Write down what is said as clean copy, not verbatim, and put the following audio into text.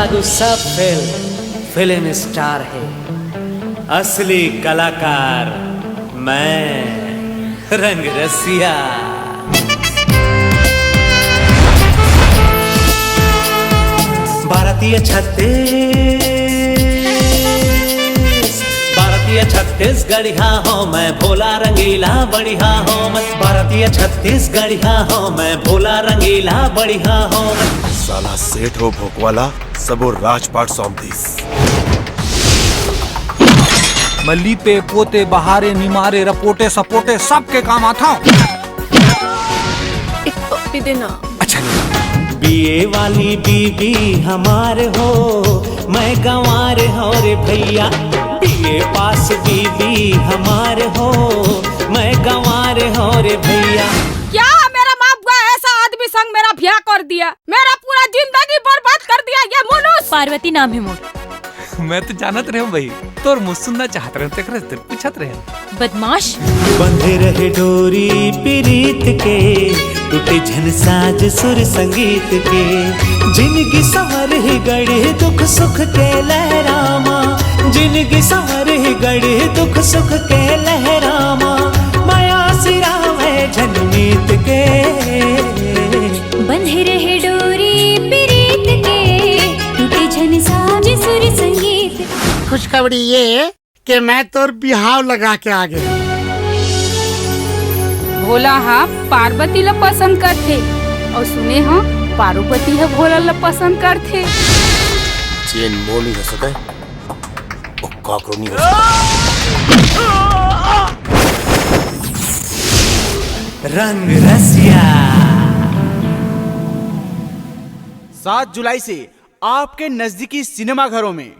गुस्सा film star है, असली कलाकार मैं रंग रसिया। भारतीय छत्तीसगढ़िया हो मैं, भोला रंगीला बढ़िया हो मैं। भारतीय छत्तीसगढ़िया हो मैं, भोला रंगीला बढ़िया हो मैं। साला सेठ हो भोकवाला, सबो राजपाट सौंप दीस। मल्ली पे पोते बहारे निमारे रपोटे सपोटे सबके काम आता हूँ। एक पप्पी देना। अच्छा बीए वाली बीबी हमारे हो, मैं गंवार हो रे भैया। बीए पास बीबी हमारे हो, मैं गंवार हो रे भैया। क्या मेरा बाप का ऐसा आदमी संग मेरा ब्याह कर दिया, मेरा पूरा जिंदगी बर्बाद कर दिया ये मुनुस। पार्वती नाम है मोर। मैं तो जानत रहे भाई, तोर मुँह सुनना चाहत रहे, तेरे से पूछत रहे। बदमाश। बंधे रहे डोरी प्रीत के, टूटे झन साज सुर संगीत के। जिंदगी संवर ही गढ़े दुख सुख के लहरामा, जिंदगी संवर ही गढ़े दुख सुख के लहरामा। माया सिरा में जनमीत के, बंधे रहे डोरी प्रीत के, टूटे झन साज सुर संगीत। खुशखबरी ये कि मैं तोर बिहाव लगा के आ गया। भोला हाँ पार्वती ला पसंद करते, और सुने हाँ पार्वती है भोला ला पसंद करते। चेन मोह नहीं हो सके, वो काकरो नहीं हो सके। रंग रसिया 7 जुलाई से आपके नजदीकी सिनेमा घरों में।